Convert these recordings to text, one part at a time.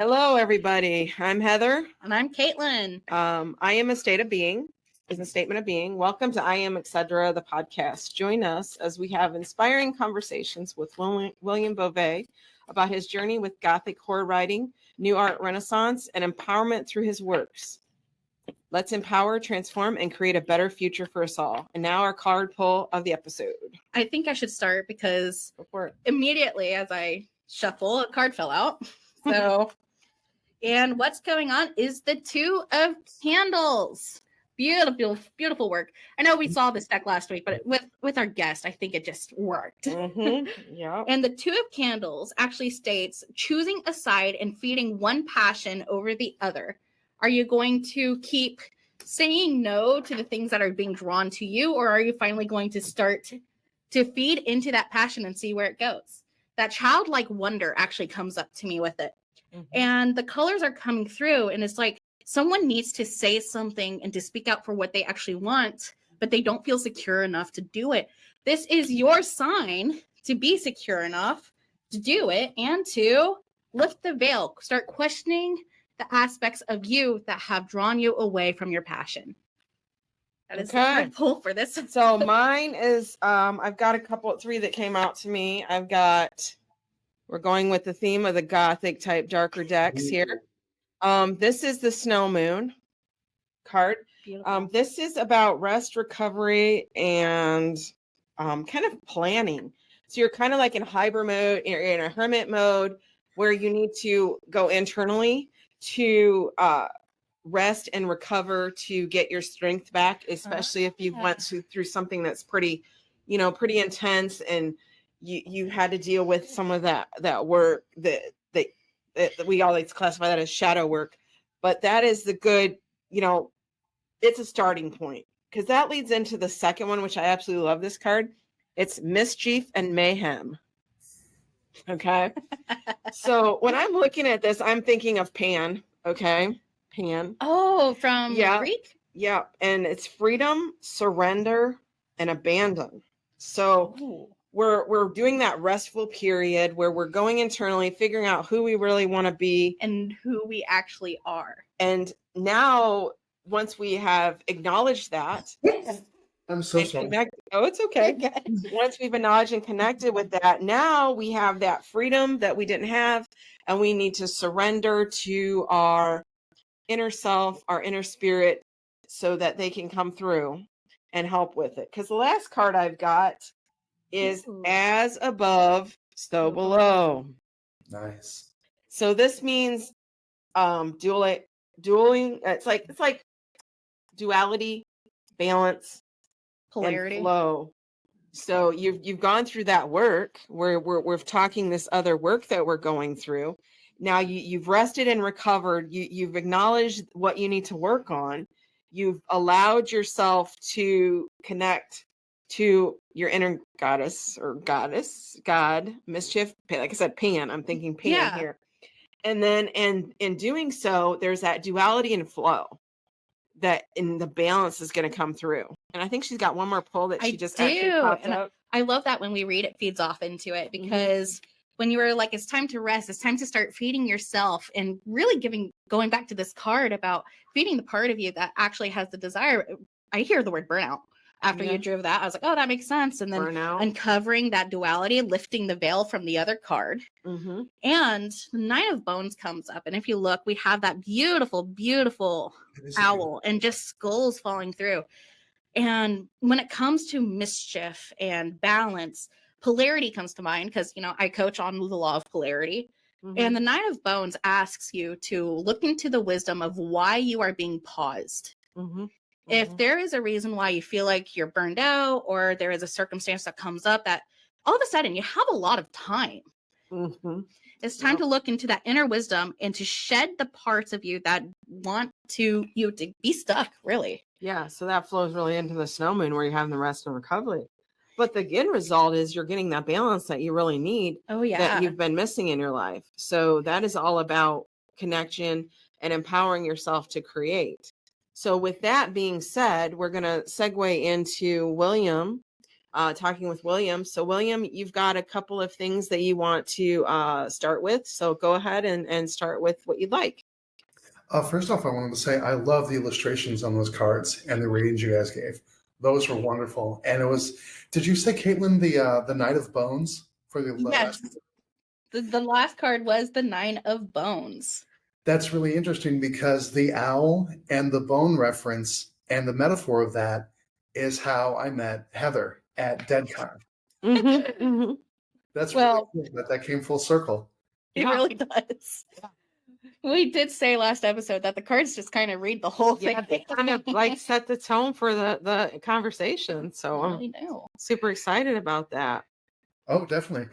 Hello, everybody. I'm Heather. And I'm Caitlin. I am a state of being is a statement of being. Welcome to I Am Etc. the podcast. Join us as we have inspiring conversations with William Bove about his journey with Gothic horror writing, new art renaissance, and empowerment through his works. Let's empower, transform, and create a better future for us all. And now our card pull of the episode. I think I should start because immediately as I shuffle, a card fell out. So... And what's going on is the Two of Candles. Beautiful, beautiful work. I know we saw this deck last week, but with our guest, I think it just worked. Yeah. And the Two of Candles actually states choosing a side and feeding one passion over the other. Are you going to keep saying no to the things that are being drawn to you, or are you finally going to start to feed into that passion and see where it goes? That childlike wonder actually comes up to me with it. And the colors are coming through, and it's like someone needs to say something and to speak out for what they actually want, but they don't feel secure enough to do it. This is your sign to be secure enough to do it and to lift the veil, start questioning the aspects of you that have drawn you away from your passion. That is the card pull for this. So mine is, I've got three that came out to me. We're going with the theme of the Gothic type darker decks here. This is the Snow Moon card. This is about rest, recovery, and kind of planning. So you're kind of like in hyper mode, you're in a hermit mode where you need to go internally to rest and recover to get your strength back, especially if you've went through something that's pretty intense, and you had to deal with some of that work that we always classify that as shadow work. But that is the good, it's a starting point, because that leads into the second one, which I absolutely love this card. It's Mischief and Mayhem. Okay. So when I'm looking at this, I'm thinking of Pan. Okay. Pan. Oh, from Greek? Yeah. And it's freedom, surrender, and abandon. So we're doing that restful period where we're going internally, figuring out who we really want to be and who we actually are. And now, once we have acknowledged that, I'm so sorry. It's okay. Once we've acknowledged and connected with that, now we have that freedom that we didn't have, and we need to surrender to our inner self, our inner spirit, so that they can come through and help with it. Because the last card I've got is as above, so below. Nice. So this means dueling. It's like duality, balance, polarity, and flow. So you've gone through that work where we're talking this other work that we're going through. Now you've rested and recovered. You've acknowledged what you need to work on. You've allowed yourself to connect to your inner goddess or god, mischief, like I said, Pan. I'm thinking Pan here. And then in doing so, there's that duality and flow that in the balance is going to come through. And I think she's got one more pull that she actually popped up. I love that when we read it feeds off into it, because when you were like, it's time to rest, it's time to start feeding yourself and really going back to this card about feeding the part of you that actually has the desire. I hear the word burnout. After you drew that, I was like, oh, that makes sense. And then uncovering that duality, lifting the veil from the other card. And the Nine of Bones comes up. And if you look, we have that beautiful, beautiful owl and just skulls falling through. And when it comes to mischief and balance, polarity comes to mind because, I coach on the law of polarity. And the Nine of Bones asks you to look into the wisdom of why you are being paused. If there is a reason why you feel like you're burned out, or there is a circumstance that comes up that all of a sudden you have a lot of time, it's time to look into that inner wisdom and to shed the parts of you that want you to be stuck, really. Yeah, so that flows really into the Snow Moon where you're having the rest and recovery. But the end result is you're getting that balance that you really need that you've been missing in your life. So that is all about connection and empowering yourself to create. So with that being said, we're going to segue into William talking with William. So William, you've got a couple of things that you want to start with. So go ahead and start with what you'd like. First off, I wanted to say I love the illustrations on those cards and the readings you guys gave. Those were wonderful. And it was, did you say, Caitlin, the Knight of Bones for the Yes. last? The last card was the Nine of Bones. That's really interesting because the owl and the bone reference and the metaphor of that is how I met Heather at DeadCon. That's really cool that came full circle. It really does. We did say last episode that the cards just kind of read the whole thing. Yeah, they kind of like set the tone for the conversation. So I'm super excited about that. Oh, definitely.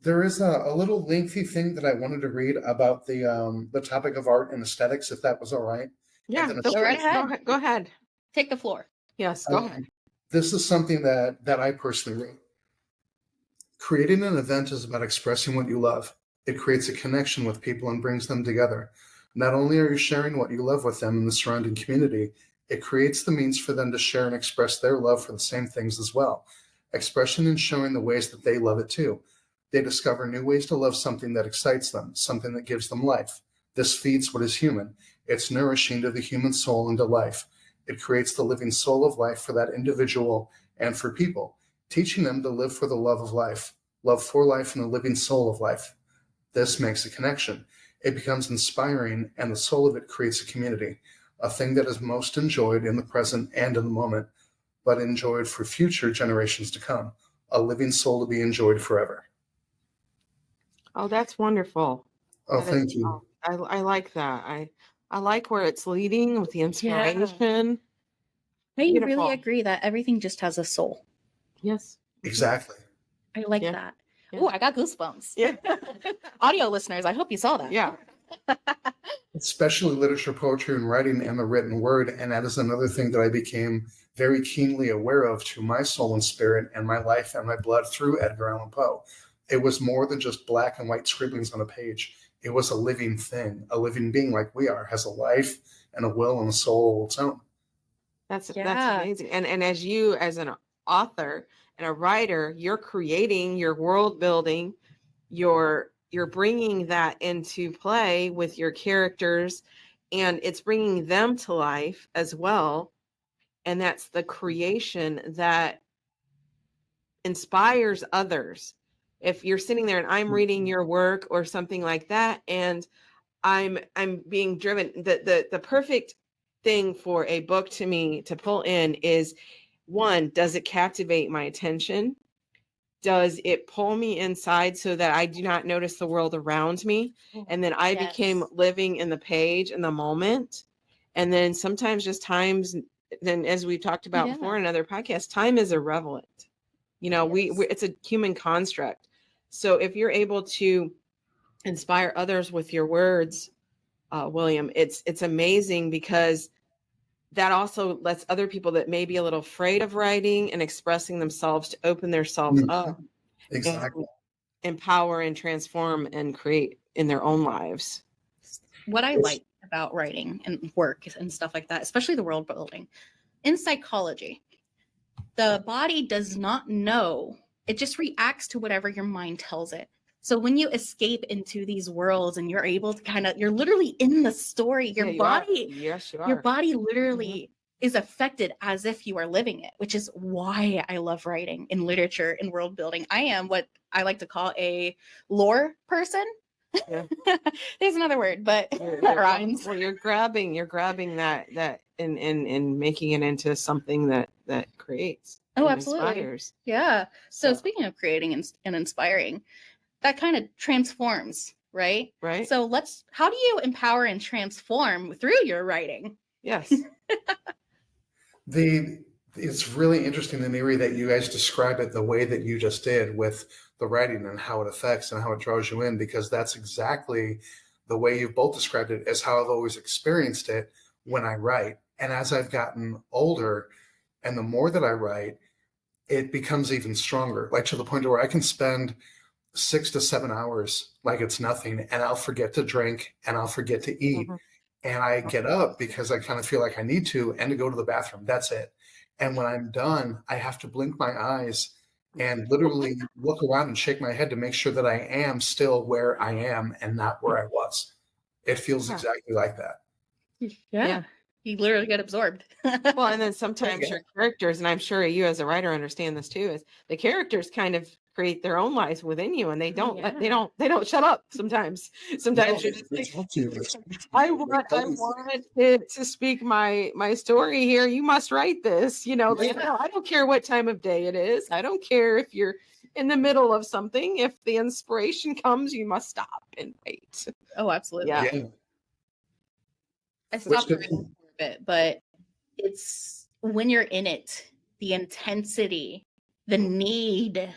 There is a little lengthy thing that I wanted to read about the topic of art and aesthetics, if that was all right. Yeah, go right ahead. Go ahead. Take the floor. Yes, go ahead. This is something that I personally wrote. Creating an event is about expressing what you love. It creates a connection with people and brings them together. Not only are you sharing what you love with them in the surrounding community, it creates the means for them to share and express their love for the same things as well. Expression and showing the ways that they love it too. They discover new ways to love something that excites them, something that gives them life. This feeds what is human. It's nourishing to the human soul and to life. It creates the living soul of life for that individual and for people, teaching them to live for the love of life, love for life and the living soul of life. This makes a connection. It becomes inspiring, and the soul of it creates a community, a thing that is most enjoyed in the present and in the moment, but enjoyed for future generations to come, a living soul to be enjoyed forever. Oh, that's wonderful. Oh, thank you. I like that. I like where it's leading with the inspiration. I really agree that everything just has a soul. Yes. Exactly. I like that. Yeah. Oh, I got goosebumps. Yeah. Audio listeners, I hope you saw that. Yeah. Especially literature, poetry, and writing and the written word. And that is another thing that I became very keenly aware of to my soul and spirit and my life and my blood through Edgar Allan Poe. It was more than just black and white scribblings on a page. It was a living thing, a living being like we are, has a life and a will and a soul of its own. That's amazing. And as you, as an author and a writer, you're creating your world building, you're bringing that into play with your characters, and it's bringing them to life as well. And that's the creation that inspires others. If you're sitting there and I'm reading your work or something like that, and I'm being driven, the perfect thing for a book to me to pull in is, one, does it captivate my attention? Does it pull me inside so that I do not notice the world around me? And then I became living in the page in the moment. And then sometimes then as we've talked about before in another podcast, time is irrelevant. You know, it's a human construct. So if you're able to inspire others with your words, William, it's amazing, because that also lets other people that may be a little afraid of writing and expressing themselves to open themselves up. Exactly. And empower and transform and create in their own lives. What I like about writing and work and stuff like that, especially the world building, in psychology, the body does not know. It just reacts to whatever your mind tells it. So when you escape into these worlds and you're able to you're literally in the story, your body, your body literally is affected as if you are living it, which is why I love writing in literature and world building. I am what I like to call a lore person. Yeah. There's another word, but that rhymes. Well, you're grabbing that and making it into something that creates. Oh, absolutely. Inspires. Yeah. So speaking of creating and inspiring, that kind of transforms, right? Right. So how do you empower and transform through your writing? Yes. It's really interesting, the Neri, that you guys describe it the way that you just did with the writing and how it affects and how it draws you in, because that's exactly the way you've both described it as how I've always experienced it when I write. And as I've gotten older and the more that I write, it becomes even stronger, like to the point where I can spend 6 to 7 hours like it's nothing, and I'll forget to drink and I'll forget to eat. And I get up because I kind of feel like I need to, and to go to the bathroom. That's it. And when I'm done, I have to blink my eyes and literally look around and shake my head to make sure that I am still where I am and not where I was. It feels exactly like that. Yeah. You literally get absorbed. Well, and then sometimes your characters, and I'm sure you as a writer understand this too, is the characters kind of create their own lives within you, and they don't they don't shut up sometimes. Sometimes you're just like, I want it to speak my story here. You must write this. You know, I don't care what time of day it is. I don't care if you're in the middle of something. If the inspiration comes, you must stop and wait. Oh, absolutely. Yeah. I stopped writing for a bit, but it's when you're in it, the intensity, the need,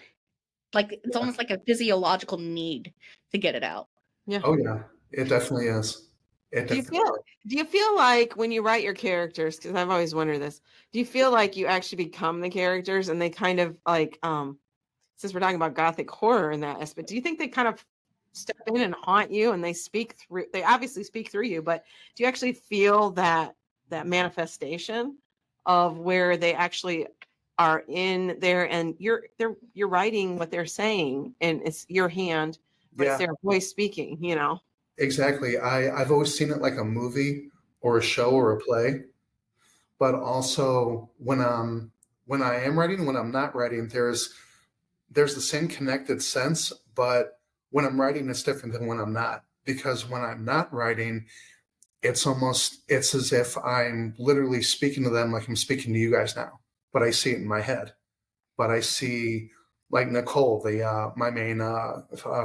like it's almost like a physiological need to get it out. Yeah. Oh yeah, it definitely is. Do you feel like when you write your characters, because I've always wondered this, do you feel like you actually become the characters and they kind of like, since we're talking about Gothic horror in that aspect, do you think they kind of step in and haunt you and they obviously speak through you, but do you actually feel that manifestation of where they actually are in there and you're writing what they're saying and it's your hand, but it's their voice speaking, you know? Exactly. I've always seen it like a movie or a show or a play, but also when I am writing, when I'm not writing, there's the same connected sense, but when I'm writing, it's different than when I'm not, because when I'm not writing, it's as if I'm literally speaking to them like I'm speaking to you guys now, but I see it in my head. But I see like Nicole, my main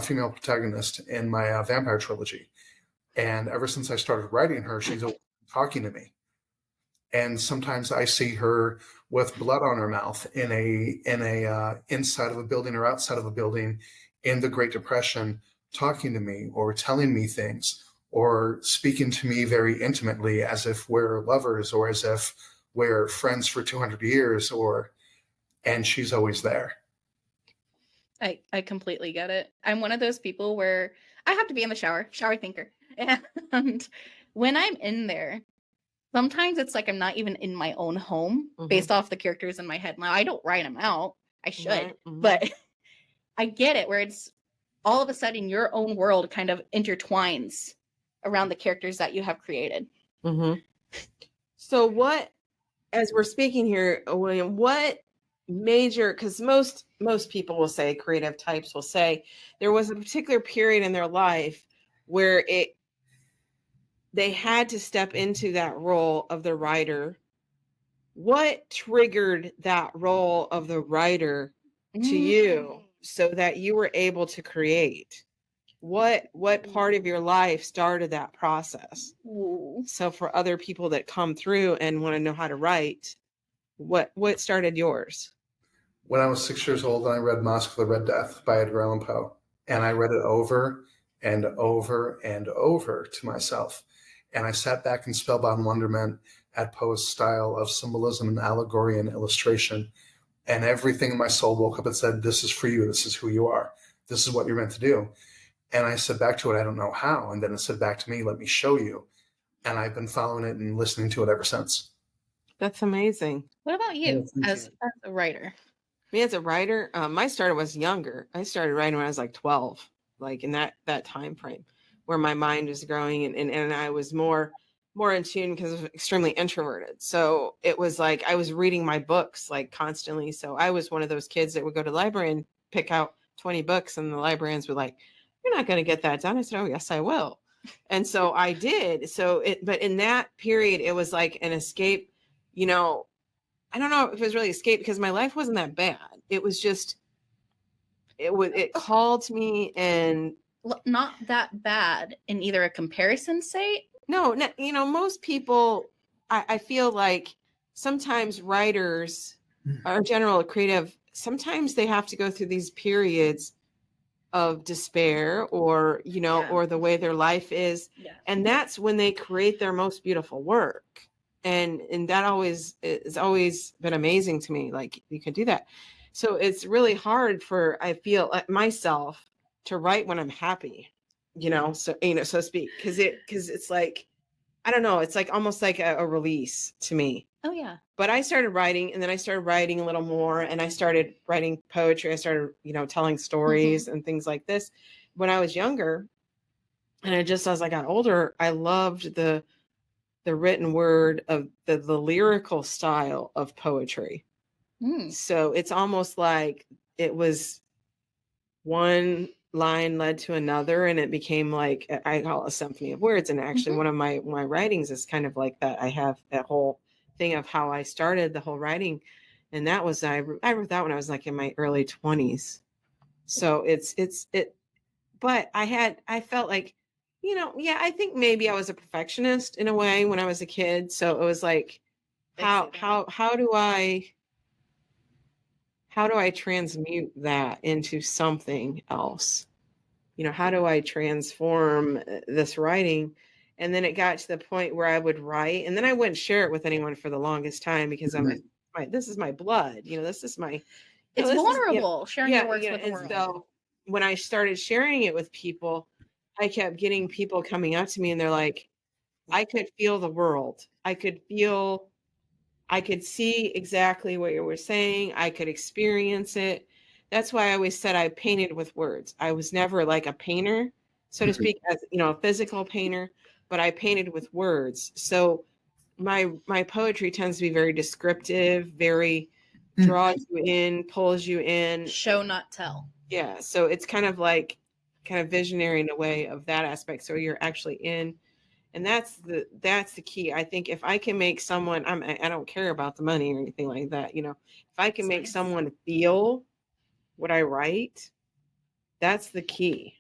female protagonist in my vampire trilogy. And ever since I started writing her, she's always talking to me. And sometimes I see her with blood on her mouth in a inside of a building or outside of a building in the Great Depression, talking to me or telling me things or speaking to me very intimately as if we're lovers or as if we're friends for 200 years and she's always there. I completely get it. I'm one of those people where I have to be in the shower thinker. And when I'm in there, sometimes it's like I'm not even in my own home based off the characters in my head. Now, I don't write them out. I should, but I get it where it's all of a sudden your own world kind of intertwines around the characters that you have created. So as we're speaking here, William, what major, because most people will say, creative types will say, there was a particular period in their life where they had to step into that role of the writer. What triggered that role of the writer to you so that you were able to create? What part of your life started that process? So for other people that come through and want to know how to write, what started yours? When I was 6 years old, I read Masque of the Red Death by Edgar Allan Poe, and I read it over and over and over to myself. And I sat back in spellbound wonderment at Poe's style of symbolism and allegory and illustration. And everything in my soul woke up and said, this is for you. This is who you are. This is what you're meant to do. And I said back to it, I don't know how. And then it said back to me, let me show you. And I've been following it and listening to it ever since. That's amazing. What about you as a writer? Me as a writer, my start was younger. I started writing when I was like 12, like in that time frame where my mind was growing and I was more in tune because I was extremely introverted. So it was like I was reading my books like constantly. So I was one of those kids that would go to the library and pick out 20 books and the librarians were like, you're not going to get that done. I said, oh, yes, I will. And so I did. But in that period, it was like an escape, you know. I don't know if it was really escape because my life wasn't that bad. It was just, it called me and. Not that bad in either a comparison state. No, you know, most people, I feel like sometimes writers or general creative, sometimes they have to go through these periods of despair or, you know, or the way their life is. Yeah. And that's when they create their most beautiful work. And that is always been amazing to me. Like you can do that. So it's really hard for, I feel like myself to write when I'm happy, you know, so, you know, so to speak, because it's like, I don't know, it's like almost like a release to me. Oh yeah. But I started writing, and then I started writing a little more, and I started writing poetry. I started, telling stories and things like this when I was younger. And as I got older, I loved the written word of the lyrical style of poetry. So it's almost like it was one line led to another, and it became like, I call it a symphony of words. And actually one of my writings is kind of like that. I have that whole thing of how I started the whole writing. And that was, I wrote that when I was like in my early 20s. So but I felt like, I think maybe I was a perfectionist in a way when I was a kid. So it was like, how do I transmute that into something else? How do I transform this writing? And then it got to the point where I would write, and then I wouldn't share it with anyone for the longest time because this is my blood. This is my. It's vulnerable sharing your works with the world. So when I started sharing it with people, I kept getting people coming up to me, and they're like, I could feel the world. I could see exactly what you were saying. I could experience it. That's why I always said I painted with words. I was never like a painter, so to speak, as a physical painter, but I painted with words. So my poetry tends to be very descriptive, very draws you in, pulls you in. Show, not tell. Yeah. So it's kind of visionary in a way of that aspect. So you're actually in. And that's the key. I think if I can make someone, I don't care about the money or anything like that. If I can make someone feel what I write, that's the key.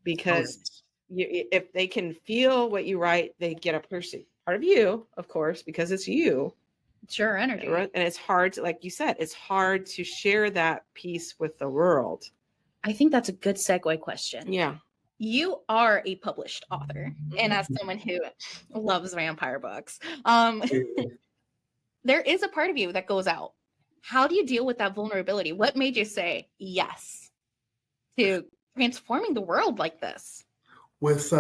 Because if they can feel what you write, they get a part of you, of course, because it's you. It's your energy. And it's hard to, like you said, it's hard to share that piece with the world. I think that's a good segue question. Yeah. You are a published author, and as someone who loves vampire books, there is a part of you that goes out. How do you deal with that vulnerability? What made you say yes to transforming the world like this? With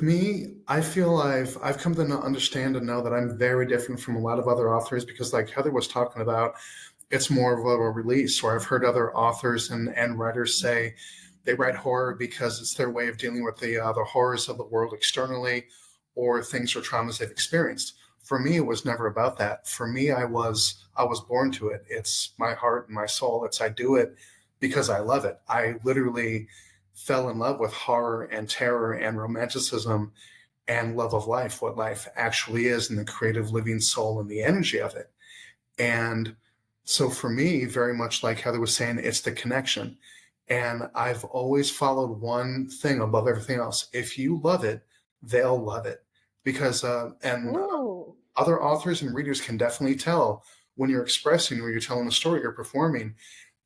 me, I feel I've come to understand and know that I'm very different from a lot of other authors because, like Heather was talking about, it's more of a release. Or I've heard other authors and writers say they write horror because it's their way of dealing with the horrors of the world externally or things or traumas they've experienced. For me, it was never about that. For me, I was born to it. It's my heart and my soul. I do it because I love it. I literally fell in love with horror and terror and romanticism and love of life, what life actually is, and the creative living soul and the energy of it. And so for me, very much like Heather was saying, it's the connection. And I've always followed one thing above everything else. If you love it, they'll love it. Because, other authors and readers can definitely tell when you're expressing or you're telling a story, you're performing.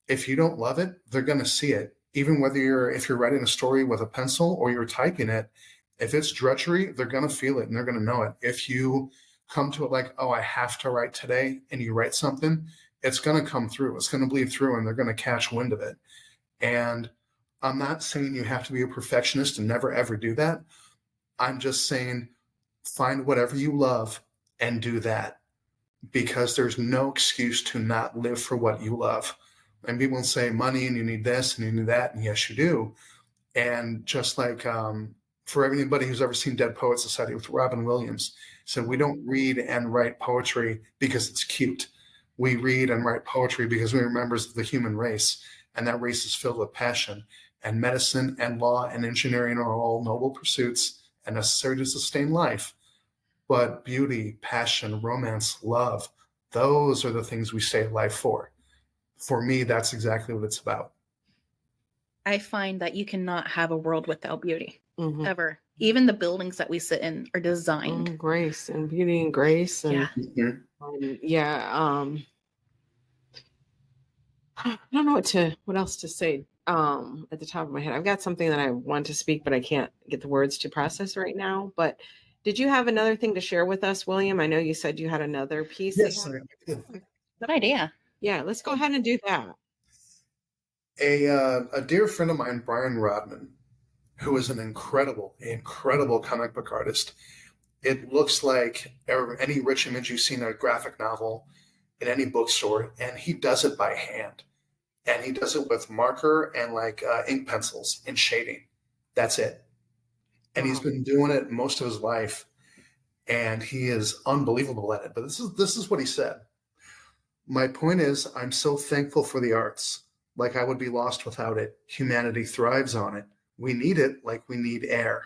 If you don't love it, they're going to see it. Even if you're writing a story with a pencil or you're typing it, if it's drudgery, they're going to feel it and they're going to know it. If you come to it like, oh, I have to write today, and you write something, it's going to come through. It's going to bleed through, and they're going to catch wind of it. And I'm not saying you have to be a perfectionist and never, ever do that. I'm just saying find whatever you love and do that, because there's no excuse to not live for what you love. And people say money and you need this and you need that. And yes, you do. And just like for anybody who's ever seen Dead Poets Society with Robin Williams, said we don't read and write poetry because it's cute. We read and write poetry because we're members of the human race. And that race is filled with passion, and medicine and law and engineering are all noble pursuits and necessary to sustain life. But beauty, passion, romance, love, those are the things we stay alive for. For me, that's exactly what it's about. I find that you cannot have a world without beauty, ever. Even the buildings that we sit in are designed. Grace and beauty and grace. And, I don't know what else to say at the top of my head. I've got something that I want to speak, but I can't get the words to process right now. But did you have another thing to share with us, William? I know you said you had another piece. Yes, good idea. Yeah, let's go ahead and do that. A dear friend of mine, Brian Rodman, who is an incredible comic book artist, It looks like any rich image you see in a graphic novel in any bookstore, and he does it by hand. And he does it with marker and like ink pencils and shading. That's it. And he's been doing it most of his life, and he is unbelievable at it. But this is what he said. My point is, I'm so thankful for the arts. Like I would be lost without it. Humanity thrives on it. We need it like we need air.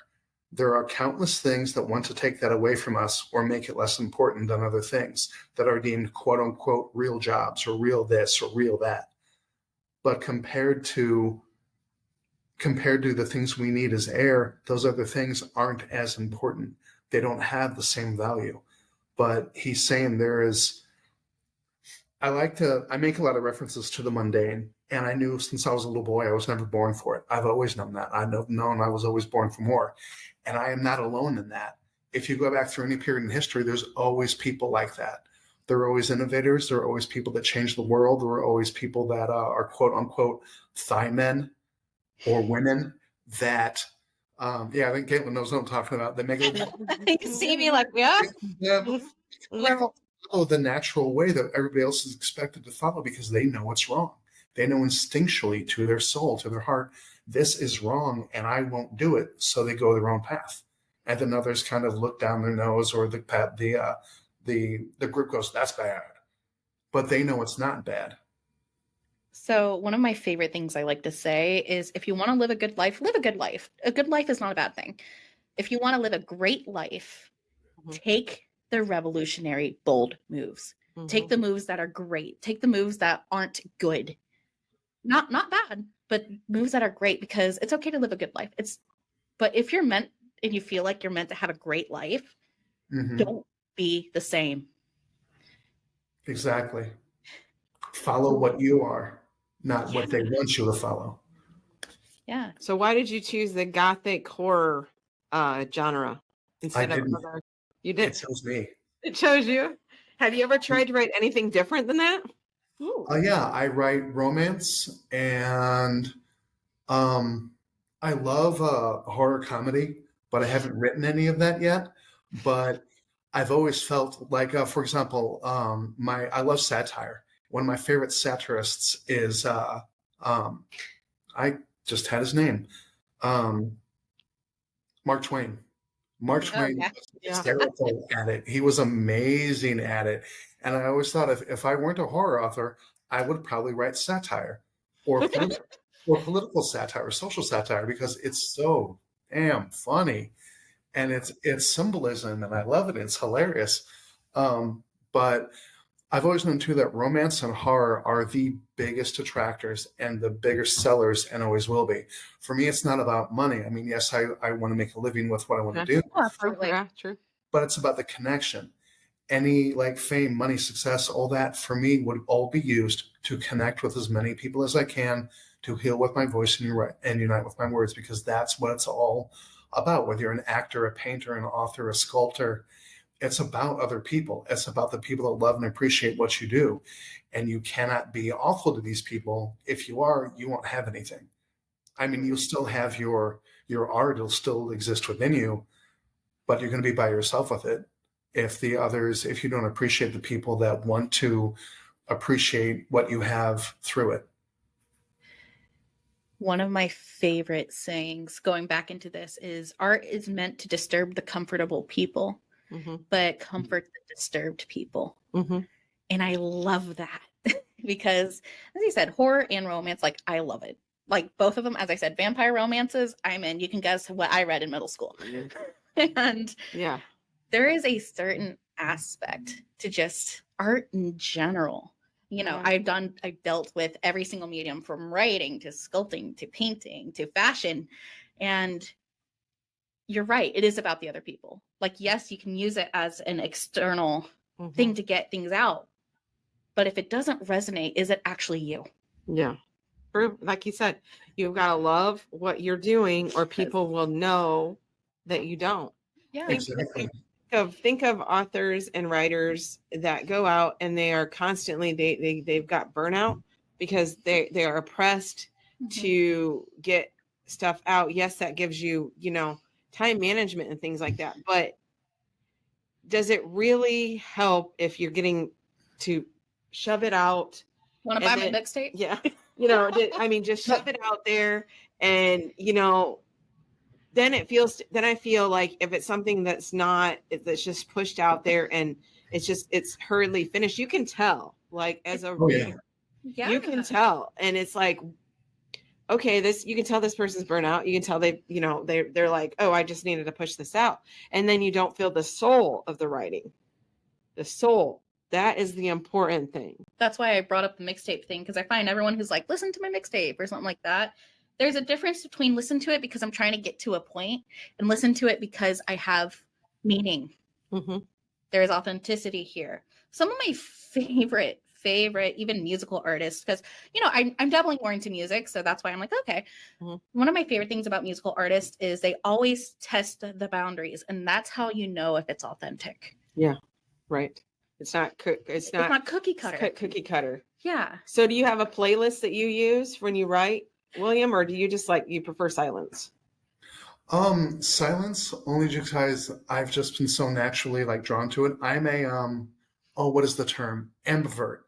There are countless things that want to take that away from us or make it less important than other things that are deemed quote unquote real jobs or real this or real that. But compared to the things we need as air, those other things aren't as important. They don't have the same value. But he's saying I make a lot of references to the mundane. And I knew since I was a little boy, I was never born for it. I've always known that. I've known I was always born for more. And I am not alone in that. If you go back through any period in history, there's always people like that. There are always innovators. There are always people that change the world. There are always people that are quote unquote thigh men or women that, I think Caitlin knows what I'm talking about. They make it. You see me like, yeah. Follow the natural way that everybody else is expected to follow because they know what's wrong. They know instinctually to their soul, to their heart, this is wrong and I won't do it. So they go their own path. And then others kind of look down their nose, or the group goes, that's bad. But they know it's not bad. So one of my favorite things I like to say is if you want to live a good life, live a good life. A good life is not a bad thing. If you want to live a great life, take the revolutionary, bold moves. Take the moves that are great. Take the moves that aren't good. Not bad, but moves that are great, because it's okay to live a good life. But if you're meant and you feel like you're meant to have a great life, don't be the same. Exactly. Follow what you are, not what they want you to follow. Yeah. So why did you choose the Gothic horror genre instead of other? You did. It chose me. It chose you. Have you ever tried to write anything different than that? Yeah, I write romance, and I love horror comedy, but I haven't written any of that yet. But I've always felt like, for example, I love satire. One of my favorite satirists is I just had his name, Mark Twain. Mark Twain was hysterical at it. He was amazing at it. And I always thought if I weren't a horror author, I would probably write satire or political satire or social satire, because it's so damn funny. And it's symbolism, and I love it. It's hilarious. But I've always known too that romance and horror are the biggest attractors and the biggest sellers, and always will be. For me, it's not about money. I mean, yes, I want to make a living with what I want to do. Absolutely. Yeah, true. But it's about the connection. Any like fame, money, success, all that for me would all be used to connect with as many people as I can, to heal with my voice and unite with my words, because that's what it's all about. Whether you're an actor, a painter, an author, a sculptor, it's about other people. It's about the people that love and appreciate what you do. And you cannot be awful to these people. If you are, you won't have anything. I mean, you'll still have your art, it'll still exist within you, but you're going to be by yourself with it. If you don't appreciate the people that want to appreciate what you have through it. One of my favorite sayings, going back into this, is art is meant to disturb the comfortable people, but comfort the disturbed people. And I love that because, as you said, horror and romance, like I love it. Like both of them, as I said, vampire romances, I'm in. You can guess what I read in middle school. And yeah, there is a certain aspect to just art in general. You know, I've dealt with every single medium, from writing to sculpting to painting to fashion. And you're right. It is about the other people. Like, yes, you can use it as an external thing to get things out. But if it doesn't resonate, is it actually you? Yeah. Like you said, you've got to love what you're doing, or people will know that you don't. Yeah. Exactly. Think of authors and writers that go out and they are constantly they've got burnout because they are oppressed to get stuff out. Yes, that gives you time management and things like that, but does it really help if you're getting to shove it out? Want to buy my mixtape? Yeah. Just shove it out there, and then I feel like if it's something that's just pushed out there and it's hurriedly finished, you can tell, like, as a reader, you can tell. And it's like, okay, you can tell this person's burnt out. You can tell they're like, oh, I just needed to push this out. And then you don't feel the soul of the writing. The soul. That is the important thing. That's why I brought up the mixtape thing, because I find everyone who's like, listen to my mixtape or something like that. There's a difference between listen to it because I'm trying to get to a point and listen to it because I have meaning. Mm-hmm. There is authenticity here. Some of my favorite even musical artists, because I'm dabbling more into music, so that's why I'm like, okay. Mm-hmm. One of my favorite things about musical artists is they always test the boundaries, and that's how you know if it's authentic. Yeah, right. It's not cookie cutter. Cookie cutter. Yeah. So do you have a playlist that you use when you write, William, or do you just you prefer silence? Silence only because I've just been so naturally drawn to it. I'm a what is the term? Ambivert.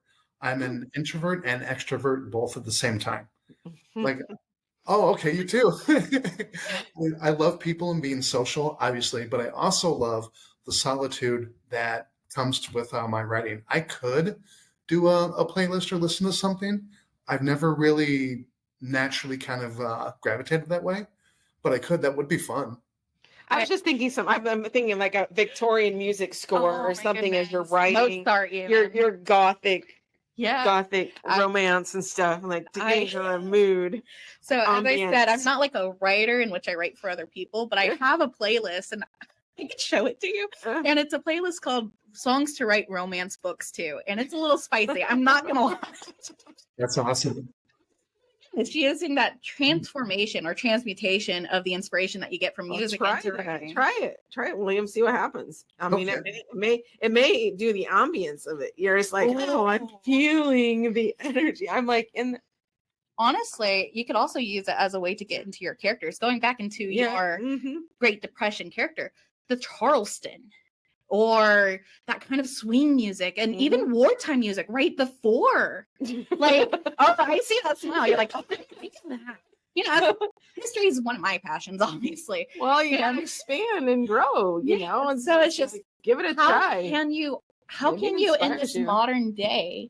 I'm an introvert and extrovert both at the same time. Oh, okay, you too. I love people and being social, obviously, but I also love the solitude that comes with my writing. I could do a playlist or listen to something. I've never really naturally kind of gravitated that way, but I could. That would be fun. I was just thinking I'm thinking like a Victorian music score or something as you're writing. Mozart, your Gothic. Yeah. Gothic romance and stuff, like to get into a mood. So as I said, I'm not like a writer in which I write for other people, but I have a playlist and I can show it to you. And it's a playlist called Songs to Write Romance Books To. And it's a little spicy. I'm not gonna lie. That's awesome. It's using that transformation or transmutation of the inspiration that you get from music into writing. Try it, William. See what happens. I mean, it may do the ambience of it. You're just like, oh, I'm feeling the energy. I'm like honestly, you could also use it as a way to get into your characters. Going back into your Great Depression character, the Charleston, or that kind of swing music, and even wartime music right before. Like, oh, I see that smile. You're like, oh, think of that. History is one of my passions, obviously. Well, you gotta expand and grow, and so it's just give it a try. How can you in this modern day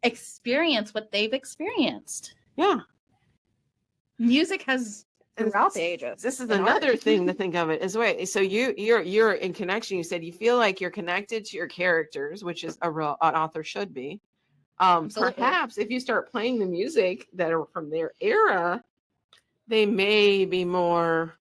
experience what they've experienced? Yeah. Music has throughout the ages. This is another thing to think of it as way. So you're in connection. You said you feel like you're connected to your characters, which is an author should be. Perhaps if you start playing the music that are from their era, they may be more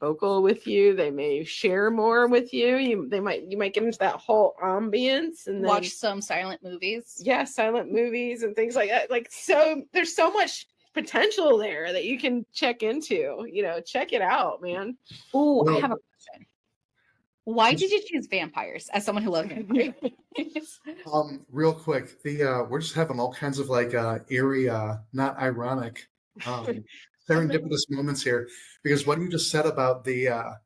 vocal with you. They may share more with you. You might get into that whole ambience and then watch some silent movies. Yeah, silent movies and things like that. So there's so much potential there that you can check into. Check it out, man. Oh, I have a question. Why did you choose vampires as someone who loves vampires? Real quick, we're just having all kinds of eerie, not ironic, serendipitous moments here, because what you just said about the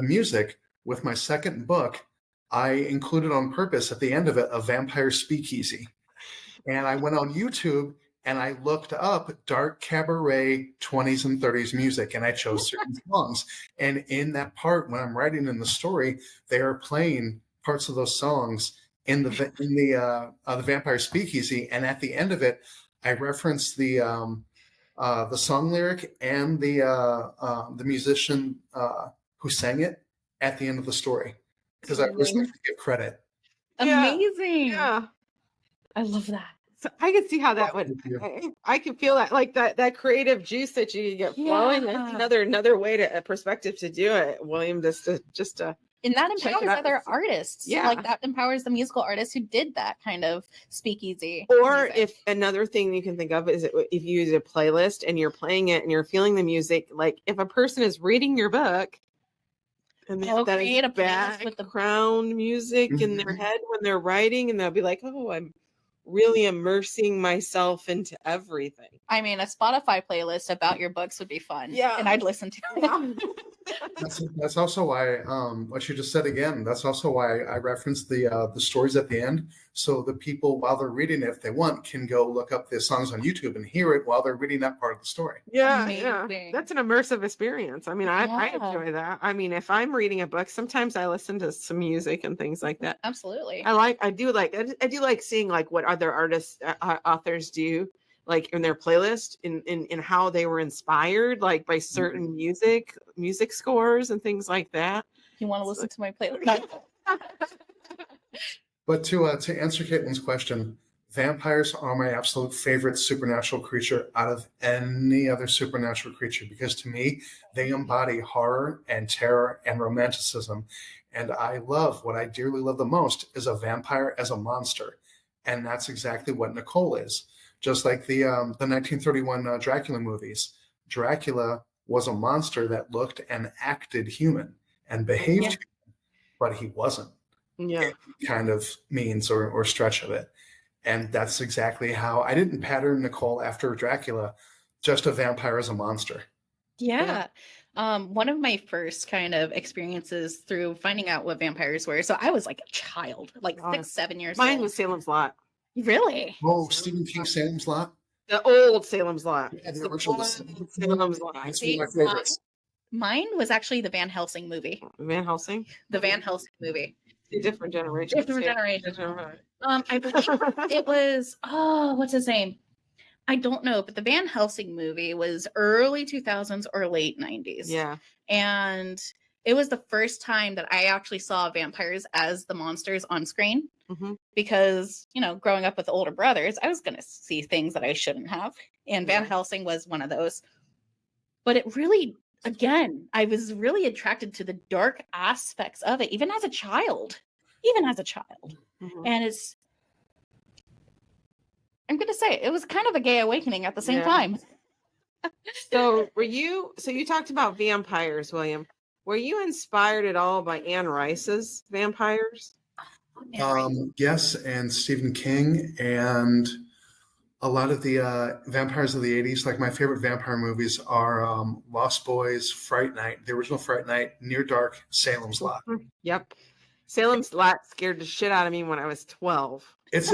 music with my second book, I included on purpose at the end of it a vampire speakeasy, and I went on YouTube and I looked up dark cabaret 20s and 30s music, and I chose certain songs. And in that part, when I'm writing in the story, they are playing parts of those songs in the vampire speakeasy. And at the end of it, I referenced the song lyric and the musician who sang it at the end of the story, because I always like to give credit. Amazing. Yeah. I love that. So I can see how that would. I can feel that, like that creative juice that you get flowing. That's another way a perspective to do it, William. Just to and that empowers other artists. Yeah, like that empowers the musical artists who did that kind of speakeasy. Or music. If another thing you can think of is if you use a playlist and you're playing it and you're feeling the music, like if a person is reading your book. And they'll create a background music in their head when they're writing, and they'll be like, "Oh, I'm really immersing myself into everything." I mean, a Spotify playlist about your books would be fun. Yeah. And I'd listen to it. That's also why what you just said again. That's also why I referenced the stories at the end, so the people while they're reading it, if they want, can go look up the songs on YouTube and hear it while they're reading that part of the story. Yeah, Amazing. that's an immersive experience. I mean, I Yeah. enjoy that. I mean, if I'm reading a book, sometimes I listen to some music and things like that. Absolutely. I do like seeing like what other artists, authors do, like in their playlist, in how they were inspired, like by certain music scores and things like that. You want to listen to my playlist? But to answer Caitlin's question, vampires are my absolute favorite supernatural creature out of any other supernatural creature, because to me, they embody horror and terror and romanticism. And what I dearly love the most is a vampire as a monster. And that's exactly what Nicole is. Just like the 1931 Dracula movies. Dracula was a monster that looked and acted human and behaved human, but he wasn't. Yeah. Kind of means or stretch of it. And that's exactly how I didn't pattern Nicole after Dracula, just a vampire as a monster. Yeah. One of my first kind of experiences through finding out what vampires were. So I was like a child, like 6-7 years old. Mine was Salem's Lot. Really? Oh, Stephen King, Salem's Lot? The old Salem's Lot. Yeah, the original Salem's Lot. It's one of my favorites. Mine was actually the Van Helsing movie. Van Helsing? The Van Helsing movie. Different generations. Different generations. I believe it was, what's his name? I don't know, but the Van Helsing movie was early 2000s or late 90s. Yeah. And it was the first time that I actually saw vampires as the monsters on screen. Mm-hmm. Because, growing up with older brothers, I was going to see things that I shouldn't have. And Van Helsing was one of those. But it really, again, I was really attracted to the dark aspects of it, even as a child. Mm-hmm. And I'm going to say, it was kind of a gay awakening at the same time. So you talked about vampires, William. Were you inspired at all by Anne Rice's vampires? Yes, and Stephen King, and a lot of the vampires of the 80s. Like, my favorite vampire movies are Lost Boys, Fright Night, the original Fright Night, Near Dark, Salem's Lot. Yep. Salem's Lot scared the shit out of me when I was 12. It's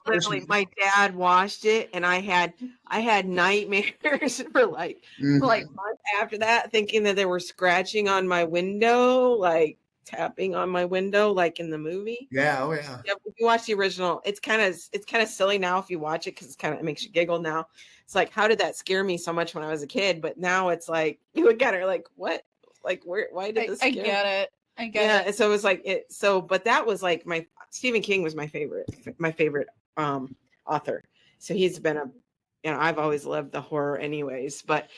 literally, my dad watched it, and I had nightmares for like months after that, thinking that they were scratching on my window, like tapping on my window, like in the movie. Yeah, oh yeah. If you watch the original, it's kind of silly now if you watch it, because it makes you giggle now. It's like, how did that scare me so much when I was a kid? But now it's like, you look at her like, what? Like, why did this scare me? I get it. And so it was like it. So, but that was like Stephen King was my favorite author. So he's been I've always loved the horror anyways, but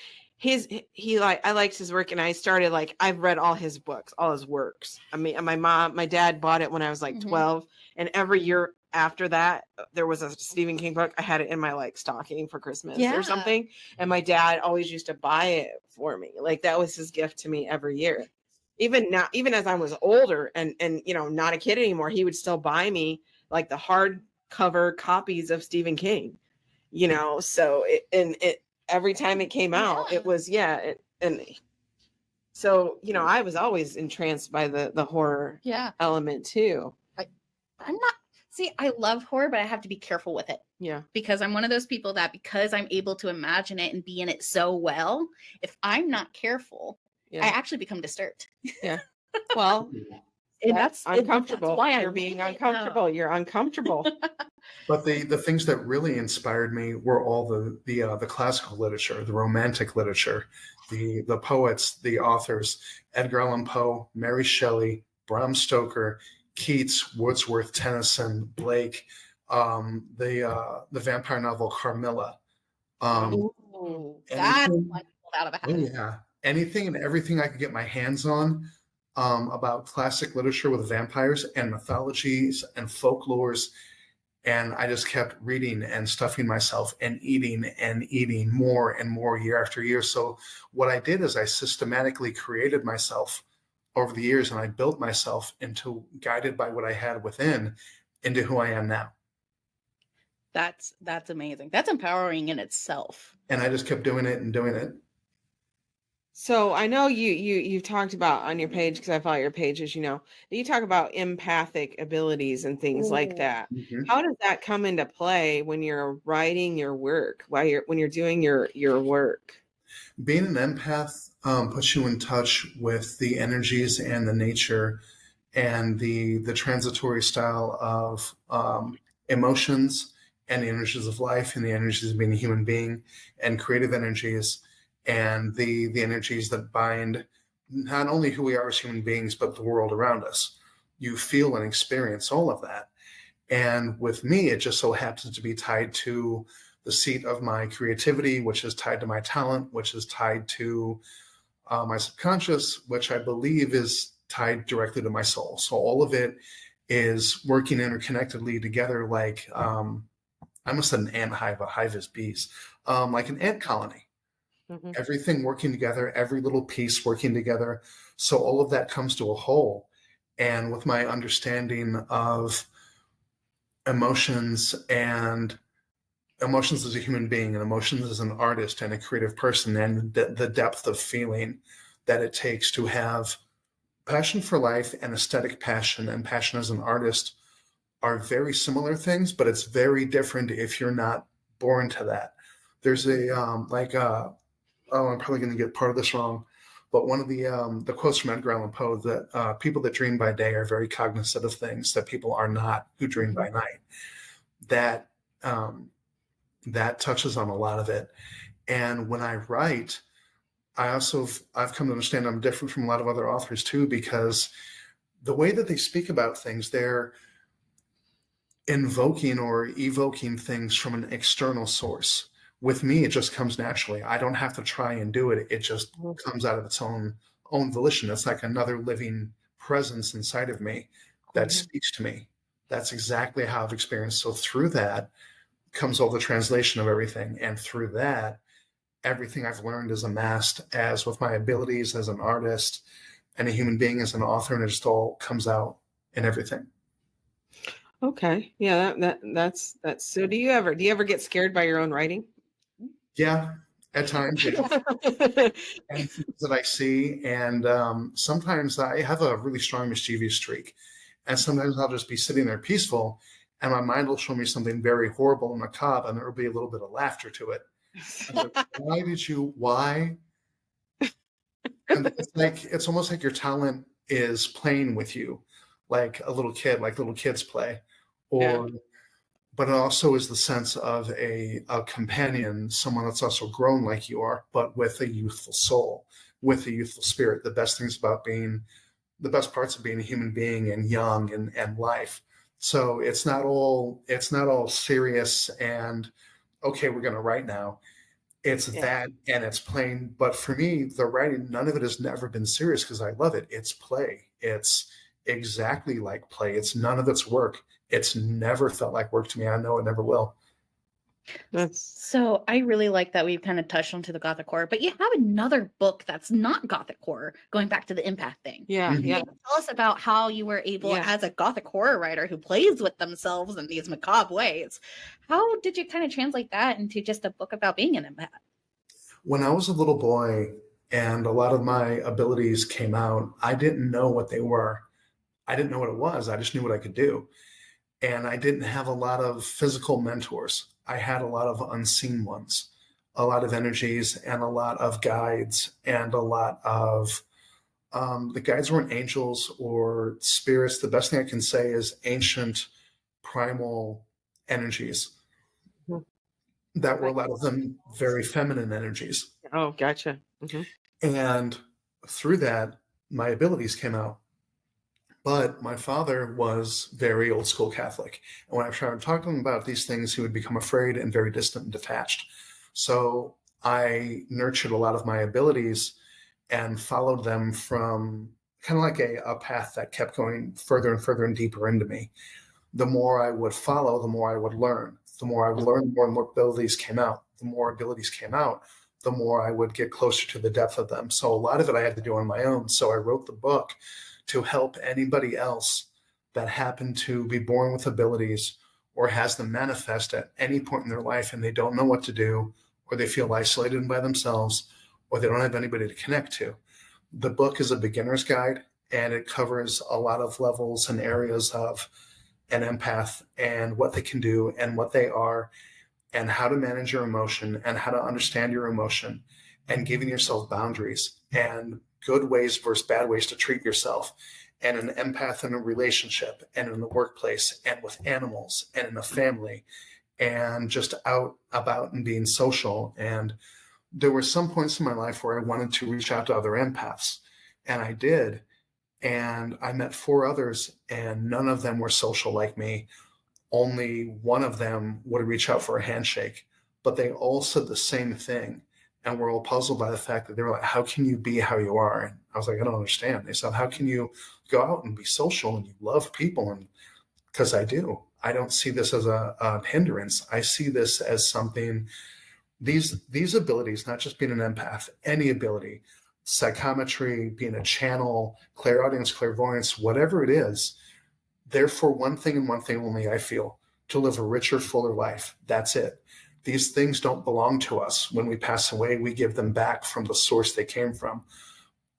I liked his work, and I started I've read all his books, all his works. I mean, my dad bought it when I was 12, and every year after that, there was a Stephen King book. I had it in my stocking for Christmas or something, and my dad always used to buy it for me. Like, that was his gift to me every year. Even now, even as I was older and not a kid anymore, he would still buy me the hardcover copies of Stephen King. So it every time it came out, it was so I was always entranced by the horror element too. I love horror, but I have to be careful with it. Yeah. Because I'm one of those people that, because I'm able to imagine it and be in it so well, if I'm not careful, I actually become disturbed. Yeah. Well, that's uncomfortable. That's why you're being uncomfortable. You're uncomfortable. But the things that really inspired me were all the classical literature, the romantic literature, the poets, the authors: Edgar Allan Poe, Mary Shelley, Bram Stoker, Keats, Wordsworth, Tennyson, Blake, the vampire novel Carmilla. That's one out of a hat. Oh yeah. Anything and everything I could get my hands on about classic literature with vampires and mythologies and folklores. And I just kept reading and stuffing myself and eating more and more year after year. So what I did is I systematically created myself over the years, and I built myself into, guided by what I had within, into who I am now. That's amazing. That's empowering in itself. And I just kept doing it and doing it. So I know you've talked about on your page, because I follow your page, as you know, you talk about empathic abilities and things like that. Mhm. How does that come into play when you're writing your work, when you're doing your work? Being an empath puts you in touch with the energies and the nature and the transitory style of emotions and the energies of life and the energies of being a human being and creative energies and the energies that bind not only who we are as human beings, but the world around us. You feel and experience all of that. And with me, it just so happens to be tied to the seat of my creativity, which is tied to my talent, which is tied to my subconscious, which I believe is tied directly to my soul. So all of it is working interconnectedly together, like I almost said an ant hive. A hive is bees, like an ant colony. Mm-hmm. Everything working together, every little piece working together. So all of that comes to a whole. And with my understanding of emotions and emotions as a human being and emotions as an artist and a creative person, and the depth of feeling that it takes to have passion for life and aesthetic passion and passion as an artist are very similar things, but it's very different if you're not born to that. There's a I'm probably going to get part of this wrong, but one of the quotes from Edgar Allan Poe, that people that dream by day are very cognizant of things that people are not who dream by night. That touches on a lot of it. And when I write, I've come to understand I'm different from a lot of other authors too, because the way that they speak about things, they're invoking or evoking things from an external source. With me, it just comes naturally. I don't have to try and do it. It just comes out of its own volition. It's like another living presence inside of me that speaks to me. That's exactly how I've experienced. So through that comes all the translation of everything. And through that, everything I've learned is amassed as with my abilities as an artist and a human being as an author, and it just all comes out in everything. Okay. Yeah, that's so do you ever get scared by your own writing? Yeah, at times, yeah. And things that I see, and sometimes I have a really strong mischievous streak, and sometimes I'll just be sitting there peaceful, and my mind will show me something very horrible and macabre, and there will be a little bit of laughter to it. Like, why? And it's almost like your talent is playing with you, like a little kid, like little kids play, or. Yeah. But it also is the sense of a companion, someone that's also grown like you are, but with a youthful soul, with a youthful spirit. The best parts of being a human being and young and life. So it's not all serious and, okay, we're going to write now. It's that, and it's plain. But for me, the writing, none of it has never been serious because I love it. It's play. It's exactly like play. It's none of it's work. It's never felt like work to me. I know it never will. So I really like that we've kind of touched onto the Gothic horror, but you have another book that's not Gothic horror, going back to the empath thing. Yeah. Tell us about how you were able, as a Gothic horror writer who plays with themselves in these macabre ways, how did you kind of translate that into just a book about being an empath? When I was a little boy and a lot of my abilities came out, I didn't know what they were. I didn't know what it was. I just knew what I could do. And I didn't have a lot of physical mentors. I had a lot of unseen ones, a lot of energies and a lot of guides and a lot of, the guides weren't angels or spirits. The best thing I can say is ancient primal energies that were a lot of them very feminine energies. Oh, gotcha. Mm-hmm. And through that, my abilities came out. But my father was very old school Catholic. And when I tried to talk to him about these things, he would become afraid and very distant and detached. So I nurtured a lot of my abilities and followed them from kind of like a path that kept going further and further and deeper into me. The more I would follow, the more I would learn. The more I would learn, the more and more abilities came out. The more abilities came out, the more I would get closer to the depth of them. So a lot of it I had to do on my own. So I wrote the book to help anybody else that happened to be born with abilities or has them manifest at any point in their life and they don't know what to do, or they feel isolated by themselves, or they don't have anybody to connect to. The book is a beginner's guide, and it covers a lot of levels and areas of an empath and what they can do and what they are and how to manage your emotion and how to understand your emotion and giving yourself boundaries and good ways versus bad ways to treat yourself, and an empath in a relationship and in the workplace and with animals and in a family and just out about and being social. And there were some points in my life where I wanted to reach out to other empaths, and I did. And I met 4 others, and none of them were social like me. Only one of them would reach out for a handshake, but they all said the same thing. And we're all puzzled by the fact that they were like, how can you be how you are? And I was like, I don't understand. They said, how can you go out and be social and you love people? And because I do. I don't see this as a hindrance. I see this as something, these abilities, not just being an empath, any ability, psychometry, being a channel, clairaudience, clairvoyance, whatever it is, they're for one thing and one thing only, I feel, to live a richer, fuller life. That's it. These things don't belong to us. When we pass away, we give them back from the source they came from.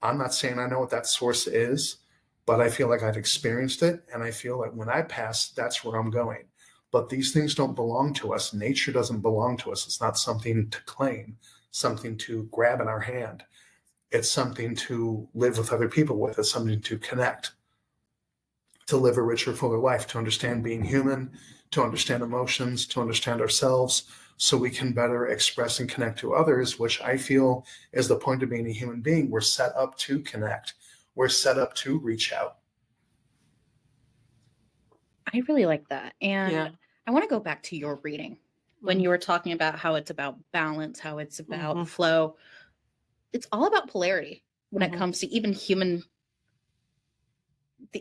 I'm not saying I know what that source is, but I feel like I've experienced it, and I feel like when I pass, that's where I'm going. But these things don't belong to us. Nature doesn't belong to us. It's not something to claim, something to grab in our hand. It's something to live with other people with. It's something to connect, to live a richer, fuller life, to understand being human, to understand emotions, to understand ourselves, so we can better express and connect to others, which I feel is the point of being a human being. We're set up to connect. We're set up to reach out. I really like that. And Yeah. I want to go back to your reading when you were talking about how it's about balance, how it's about flow. It's all about polarity when it comes to even human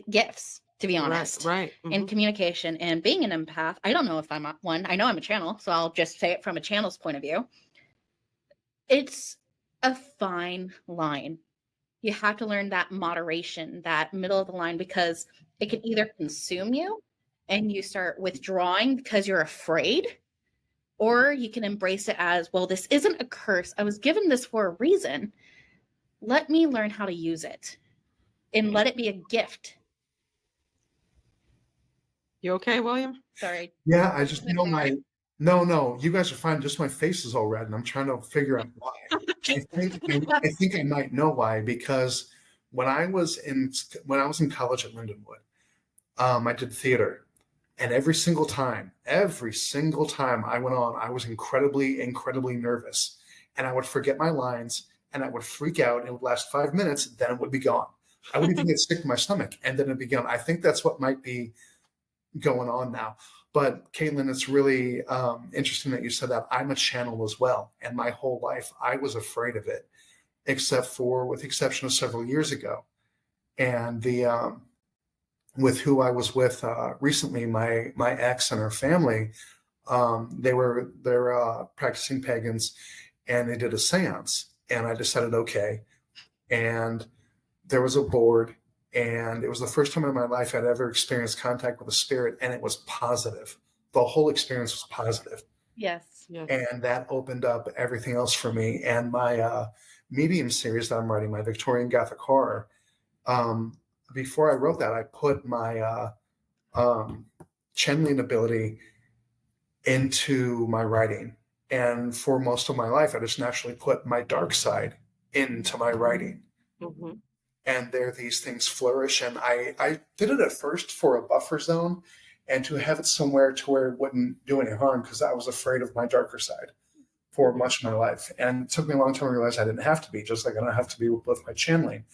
gifts, to be honest. Right. And communication and being an empath. I don't know if I'm one. I know I'm a channel, so I'll just say it from a channel's point of view. It's a fine line. You have to learn that moderation, that middle of the line, because it can either consume you and you start withdrawing because you're afraid, or you can embrace it as, well, this isn't a curse. I was given this for a reason. Let me learn how to use it and let it be a gift. You okay, William? Sorry. Yeah, I just know no, you guys are fine. Just my face is all red, and I'm trying to figure out why. I think I might know why, because when I was in college at Lindenwood, I did theater, and every single time I went on, I was incredibly, incredibly nervous, and I would forget my lines, and I would freak out. It would last 5 minutes, then it would be gone. I would even get sick to my stomach, and then it'd be gone. I think that's what might be going on now. But Caitlin, it's really interesting that you said that. I'm a channel as well, and my whole life I was afraid of it, with the exception of several years ago, and the with who I was with recently, my ex and her family, they're practicing pagans, and they did a séance, and I decided okay, and there was a board. And it was the first time in my life I'd ever experienced contact with a spirit, and it was positive. The whole experience was positive. Yes. And that opened up everything else for me. And my medium series that I'm writing, my Victorian Gothic Horror, before I wrote that, I put my channeling ability into my writing. And for most of my life, I just naturally put my dark side into my writing. And there these things flourish. And I did it at first for a buffer zone and to have it somewhere to where it wouldn't do any harm, because I was afraid of my darker side for much of my life. And it took me a long time to realize I didn't have to be, just like I don't have to be with my channeling.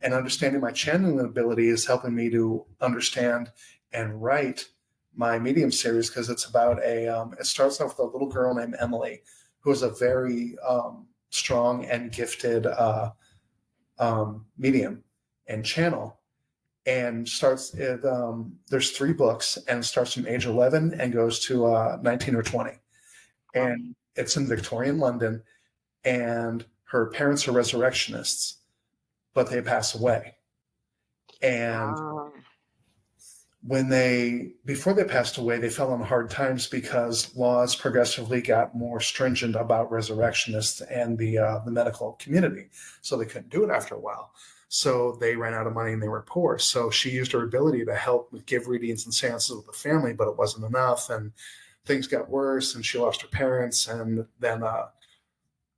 And understanding my channeling ability is helping me to understand and write my medium series, because it's about it starts off with a little girl named Emily, who is a very strong and gifted medium and channel, and starts at, there's 3 books, and starts from age 11 and goes to 19 or 20. And it's in Victorian London, and her parents are resurrectionists, but they pass away. And before they passed away, they fell on hard times because laws progressively got more stringent about resurrectionists and the medical community. So they couldn't do it after a while. So they ran out of money and they were poor. So she used her ability to help give readings and seances with the family, but it wasn't enough. And things got worse and she lost her parents. And then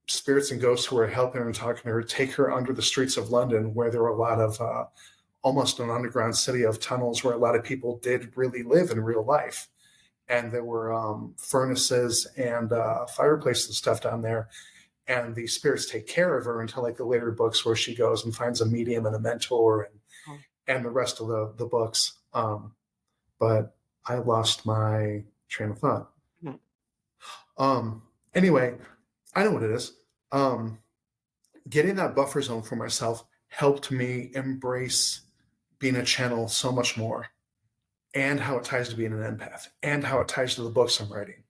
spirits and ghosts who were helping her and talking to her take her under the streets of London, where there were a lot of almost an underground city of tunnels where a lot of people did really live in real life. And there were furnaces and fireplaces and stuff down there. And the spirits take care of her until like the later books where she goes and finds a medium and a mentor and the rest of the books. But I lost my train of thought. Anyway, I know what it is. Getting that buffer zone for myself helped me embrace being a channel so much more, and how it ties to being an empath, and how it ties to the books I'm writing.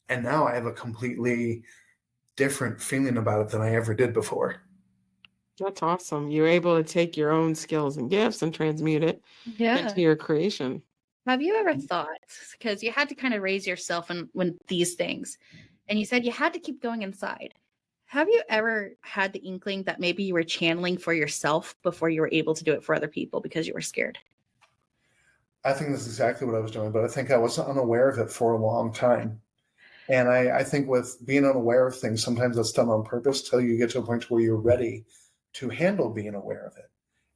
And now I have a completely different feeling about it than I ever did before. That's awesome. You're able to take your own skills and gifts and transmute it into your creation. Have you ever thought, because you had to kind of raise yourself when these things, and you said you had to keep going inside. Have you ever had the inkling that maybe you were channeling for yourself before you were able to do it for other people because you were scared? I think that's exactly what I was doing, but I think I was unaware of it for a long time. And I think with being unaware of things, sometimes that's done on purpose till you get to a point where you're ready to handle being aware of it.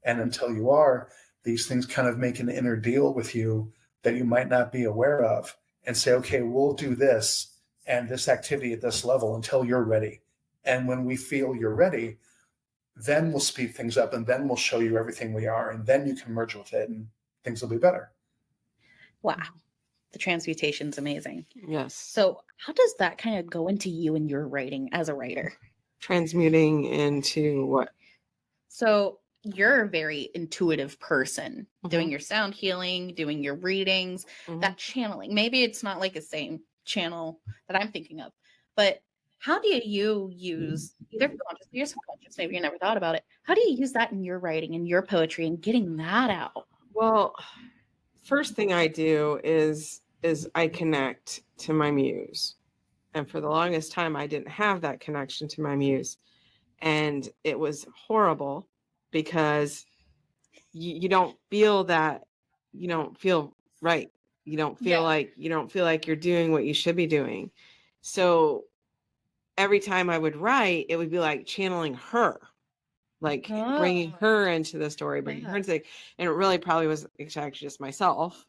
And until you are, these things kind of make an inner deal with you that you might not be aware of and say, okay, we'll do this and this activity at this level until you're ready. And when we feel you're ready, then we'll speed things up and then we'll show you everything we are. And then you can merge with it and things will be better. Wow. The transmutation's amazing. Yes. So how does that kind of go into you and your writing as a writer? Transmuting into what? So you're a very intuitive person, doing your sound healing, doing your readings, that channeling. Maybe it's not like the same channel that I'm thinking of, but how do you use either consciously or subconscious? Maybe you never thought about it. How do you use that in your writing and your poetry and getting that out? Well, first thing I do is I connect to my muse. And for the longest time, I didn't have that connection to my muse. And it was horrible because you don't feel that, you don't feel right. You don't feel like you're doing what you should be doing. So every time I would write, it would be like channeling her, like bringing her into the story, bringing her into, and it really probably was actually just myself,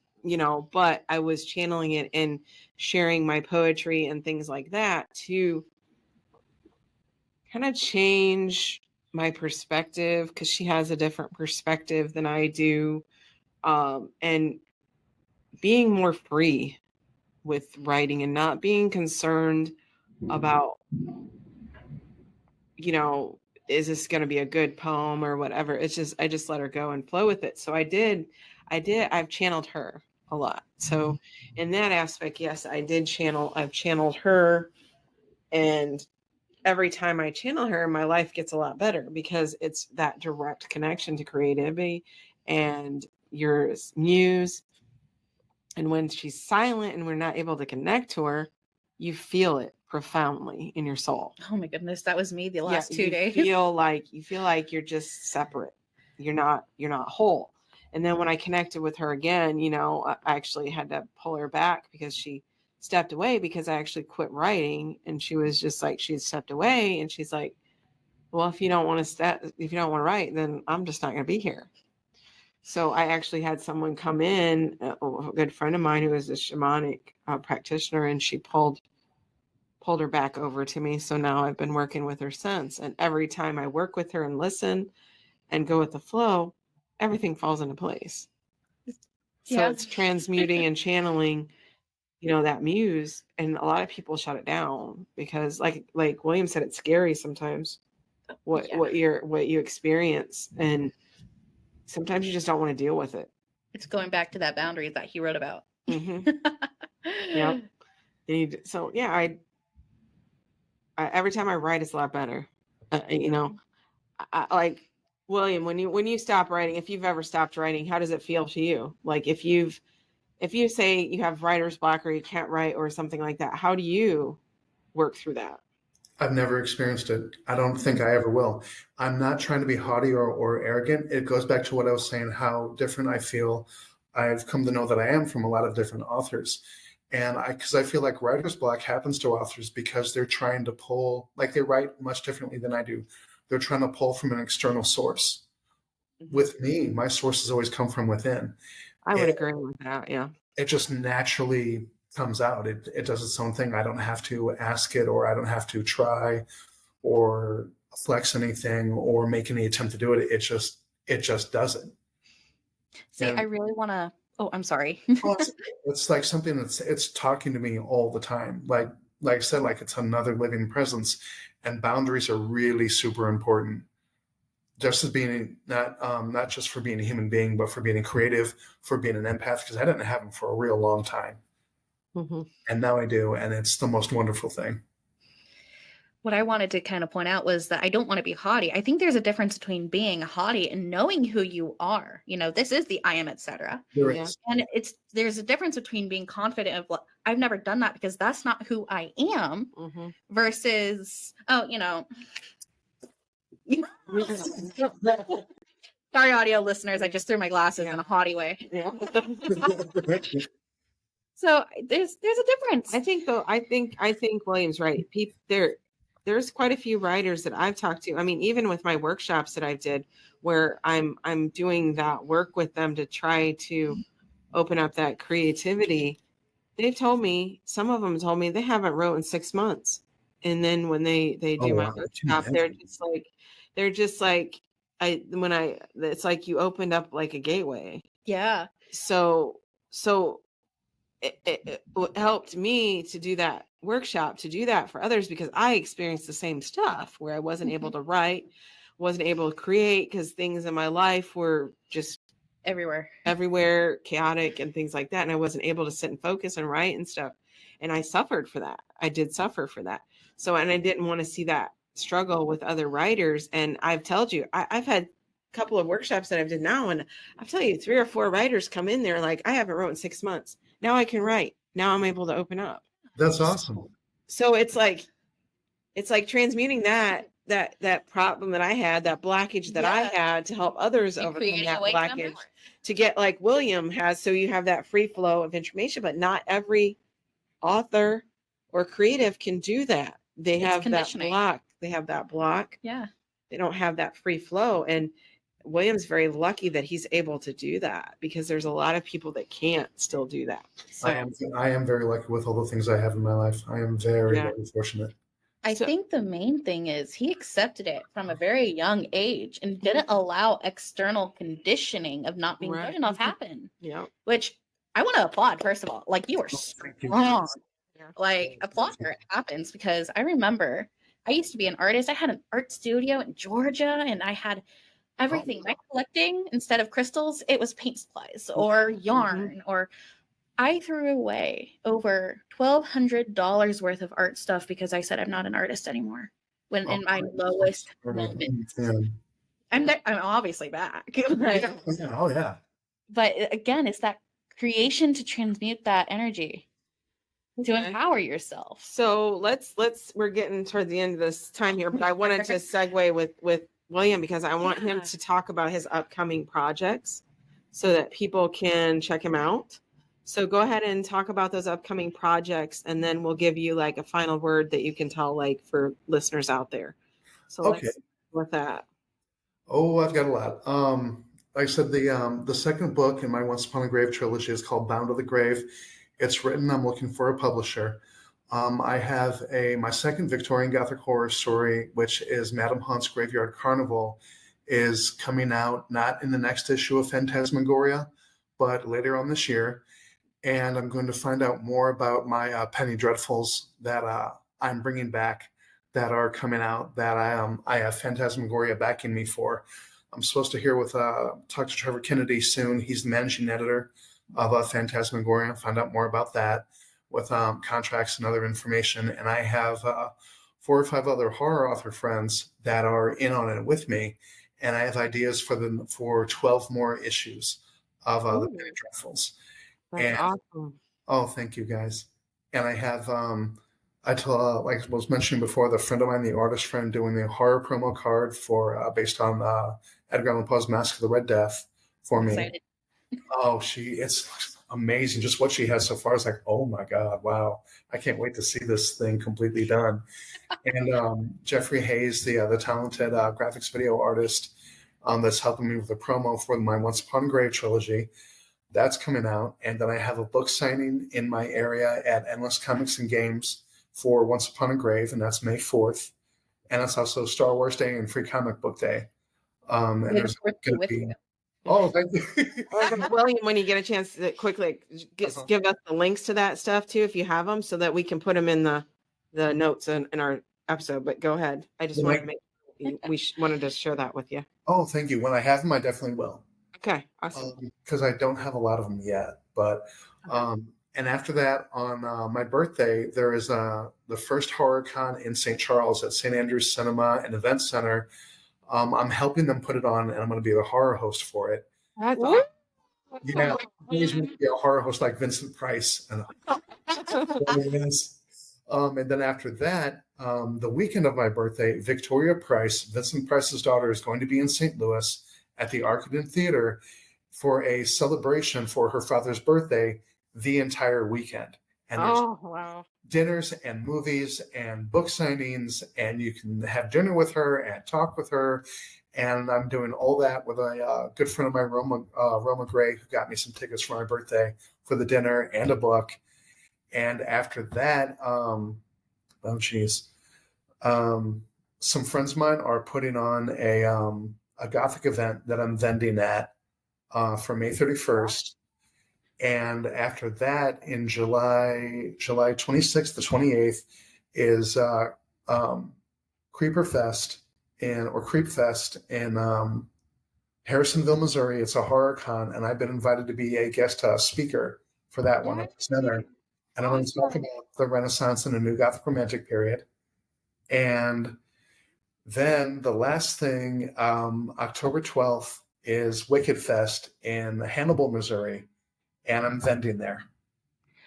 but I was channeling it and sharing my poetry and things like that to kind of change my perspective, because she has a different perspective than I do, and being more free with writing and not being concerned about, is this going to be a good poem or whatever. It's just, I just let her go and flow with it. So I've channeled her a lot. So in that aspect, yes, I've channeled her, and every time I channel her, my life gets a lot better because it's that direct connection to creativity and your muse. And when she's silent and we're not able to connect to her, you feel it profoundly in your soul. Oh my goodness, that was me the last 2 days. You feel like you're just separate. You're not whole. And then when I connected with her again, I actually had to pull her back because she stepped away, because I actually quit writing, and she was just like, she stepped away and she's like, well, if you don't want to write, then I'm just not going to be here. So I actually had someone come in, a good friend of mine who is a shamanic practitioner, and she pulled her back over to me. So now I've been working with her since. And every time I work with her and listen and go with the flow, everything falls into place. So it's transmuting and channeling, that muse. And a lot of people shut it down because like William said, it's scary sometimes what you experience. And sometimes you just don't want to deal with it. It's going back to that boundary that he wrote about. Yeah. So yeah, I every time I write, it's a lot better. I William, when you stop writing, if you've ever stopped writing, how does it feel to you? Like if you say you have writer's block or you can't write or something like that, how do you work through that? I've never experienced it. I don't think I ever will. I'm not trying to be haughty or arrogant. It goes back to what I was saying, how different I feel. I've come to know that I am from a lot of different authors. And because I feel like writer's block happens to authors because they're trying to pull, like they write much differently than I do. They're trying to pull from an external source. With me, my sources always come from within. I would agree with that. Yeah. It just naturally comes out. It does its own thing. I don't have to ask it, or I don't have to try or flex anything or make any attempt to do it. It just does it. See, I really want to, oh, I'm sorry. It's like something it's talking to me all the time. Like I said, like it's another living presence, and boundaries are really super important. Just as being not just for being a human being, but for being a creative, for being an empath, because I didn't have them for a real long time. And now I do, and it's the most wonderful thing. What I wanted to kind of point out was that I don't want to be haughty. I think there's a difference between being haughty and knowing who you are. You know, this is the I am, etc. And there's a difference between being confident of, well, I've never done that because that's not who I am, versus, oh, you know. Sorry, audio listeners, I just threw my glasses in a haughty way. Yeah. So there's a difference. I think William's right. There's quite a few writers that I've talked to. I mean, even with my workshops that I did, where I'm doing that work with them to try to open up that creativity. They've told me, some of them told me they haven't wrote in 6 months, and then when they do my workshop, they're just like it's like you opened up like a gateway. Yeah. So it helped me to do that workshop, to do that for others, because I experienced the same stuff where I wasn't able to write, wasn't able to create because things in my life were just everywhere, chaotic and things like that. And I wasn't able to sit and focus and write and stuff. And I suffered for that. I did suffer for that. So, and I didn't want to see that struggle with other writers. And I've told you, I've had a couple of workshops that I've did now, and I'll tell you, 3 or 4 writers come in there like, I haven't wrote in 6 months. Now I can write. Now I'm able to open up. That's awesome. So it's like transmuting that problem that I had, that blockage that I had, to help others overcome that blockage, to get like William has. So you have that free flow of information, but not every author or creative can do that. They have that block. They have that block. Yeah. They don't have that free flow. And William's very lucky that he's able to do that, because there's a lot of people that can't still do that. So, I am very lucky with all the things I have in my life. I am very, very fortunate. I think the main thing is he accepted it from a very young age and didn't allow external conditioning of not being good enough happen. Yeah. Which I want to applaud, first of all. Like, you were strong. Like, applaud where it happens, because I remember I used to be an artist. I had an art studio in Georgia, and I had everything. My collecting, instead of crystals, it was paint supplies or yarn, or I threw away over $1,200 worth of art stuff because I said I'm not an artist anymore. When in my lowest moments, I'm obviously back. Oh yeah. But again, it's that creation to transmute that energy, to empower yourself. So we're getting toward the end of this time here, but I wanted to segue with William, because I want him to talk about his upcoming projects so that people can check him out. So go ahead and talk about those upcoming projects, and then we'll give you like a final word that you can tell, like, for listeners out there. So let's with that. Oh, I've got a lot. Like I said, the second book in my Once Upon a Grave trilogy is called Bound to the Grave. It's written. I'm looking for a publisher. I have my second Victorian Gothic horror story, which is Madam Hunt's Graveyard Carnival, is coming out not in the next issue of Phantasmagoria, but later on this year. And I'm going to find out more about my Penny Dreadfuls that I'm bringing back, that are coming out, that I have Phantasmagoria backing me for. I'm supposed to hear with talk to Trevor Kennedy soon. He's the managing editor of Phantasmagoria. Find out more about that with contracts and other information. And I have 4 or 5 other horror author friends that are in on it with me. and I have ideas for 12 more issues of the Very Dreadfuls. That's awesome. Oh, thank you guys. And I have like I was mentioning before, the friend of mine, the artist friend, doing the horror promo card for based on Edgar Allan Poe's Mask of the Red Death for me. Excited. Oh, it's amazing. Just what she has so far is like, oh my God, wow. I can't wait to see this thing completely done. And Jeffrey Hayes, the talented graphics video artist that's helping me with the promo for my Once Upon a Grave trilogy, that's coming out. And then I have a book signing in my area at Endless Comics and Games for Once Upon a Grave, and that's May 4th. And it's also Star Wars Day and Free Comic Book Day. And there's going to be... Oh, thank you. William, when you get a chance to quickly give us the links to that stuff too, if you have them, so that we can put them in the notes in our episode. But go ahead. I just wanted to wanted to share that with you. Oh, thank you. When I have them, I definitely will. Okay, awesome. Because I don't have a lot of them yet. But and after that, on my birthday, there is the first HorrorCon in St. Charles at St. Andrew's Cinema and Event Center. I'm helping them put it on, and I'm going to be the horror host for it. That's awesome. Yeah, he's going to be a horror host like Vincent Price. And then after that, the weekend of my birthday, Victoria Price, Vincent Price's daughter, is going to be in St. Louis at the Arcaden Theater for a celebration for her father's birthday the entire weekend. And wow. Dinners and movies and book signings, and you can have dinner with her and talk with her. And I'm doing all that with a good friend of mine, Roma Gray, who got me some tickets for my birthday for the dinner and a book. And after that, some friends of mine are putting on a Gothic event that I'm vending at for May 31st. And after that, in July 26th to 28th, is Creeper Fest Creep Fest in Harrisonville, Missouri. It's a horror con, and I've been invited to be a guest speaker for that one at the center. And I'm going to talk about the Renaissance and the New Gothic Romantic period. And then the last thing, October 12th, is Wicked Fest in Hannibal, Missouri. And I'm vending there.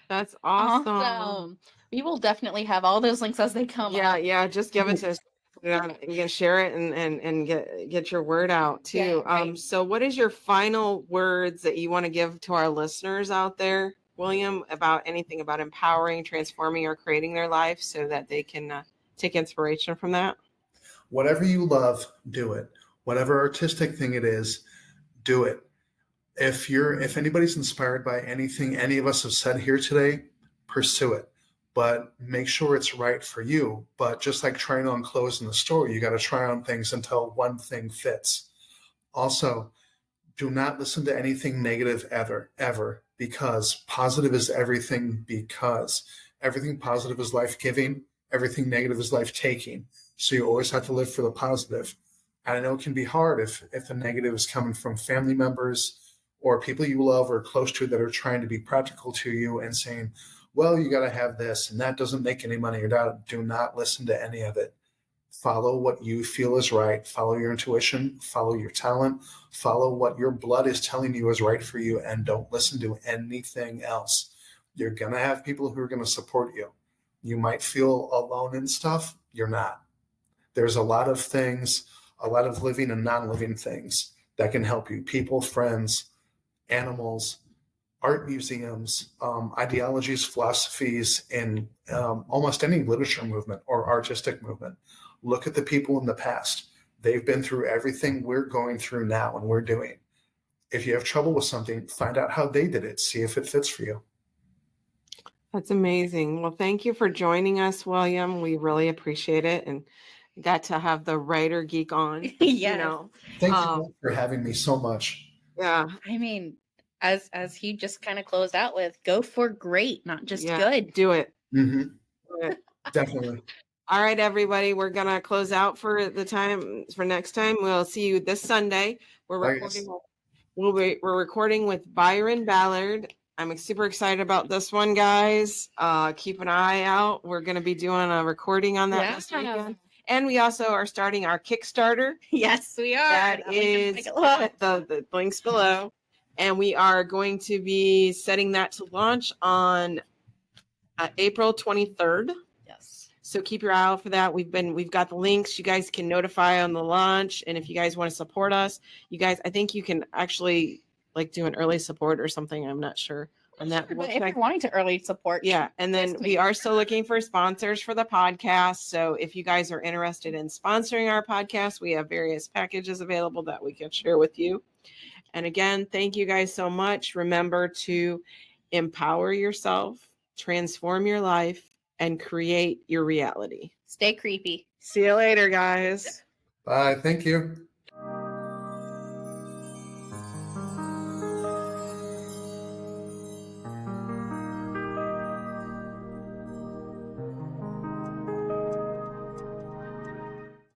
That's awesome. We will definitely have all those links as they come. Yeah. Just give it to us. You can share it and get your word out too. Yeah, right. So what is your final words that you want to give to our listeners out there, William, about anything about empowering, transforming, or creating their life so that they can take inspiration from that? Whatever you love, do it. Whatever artistic thing it is, do it. If anybody's inspired by anything any of us have said here today, pursue it, but make sure it's right for you. But just like trying on clothes in the store, you got to try on things until one thing fits. Also, do not listen to anything negative ever, because positive is everything, because everything positive is life-giving, everything negative is life-taking. So you always have to live for the positive. And I know it can be hard if the negative is coming from family members or people you love or close to that are trying to be practical to you and saying, well, you got to have this, and that doesn't make any money. Do not listen to any of it. Follow what you feel is right. Follow your intuition. Follow your talent. Follow what your blood is telling you is right for you, and don't listen to anything else. You're going to have people who are going to support you. You might feel alone in stuff. You're not. There's a lot of things, a lot of living and non-living things that can help you. People, friends, animals, art museums, ideologies, philosophies, and almost any literature movement or artistic movement. Look at the people in the past. They've been through everything we're going through now and we're doing. If you have trouble with something, find out how they did it. See if it fits for you. That's amazing. Well, thank you for joining us, William. We really appreciate it. And got to have the writer geek on. Yes. Thank you for having me so much. Yeah. I mean, as he just kind of closed out with, go for great, not just good. Do it. Mm-hmm. Do it. Definitely. All right, everybody. We're going to close out for the time for next time. We'll see you this Sunday. We're recording with Byron Ballard. I'm super excited about this one, guys. Keep an eye out. We're going to be doing a recording on that this weekend. And we also are starting our Kickstarter. Yes, we are. That is the links below. And we are going to be setting that to launch on April 23rd. Yes. So keep your eye out for that. We've got the links. You guys can notify on the launch. And if you guys want to support us, you guys, I think you can actually like do an early support or something. I'm not sure on that. Sure, but if you're wanting to early support. Yeah. And then we are still looking for sponsors for the podcast. So if you guys are interested in sponsoring our podcast, we have various packages available that we can share with you. And again, thank you guys so much. Remember to empower yourself, transform your life, and create your reality. Stay creepy. See you later, guys. Bye. Thank you.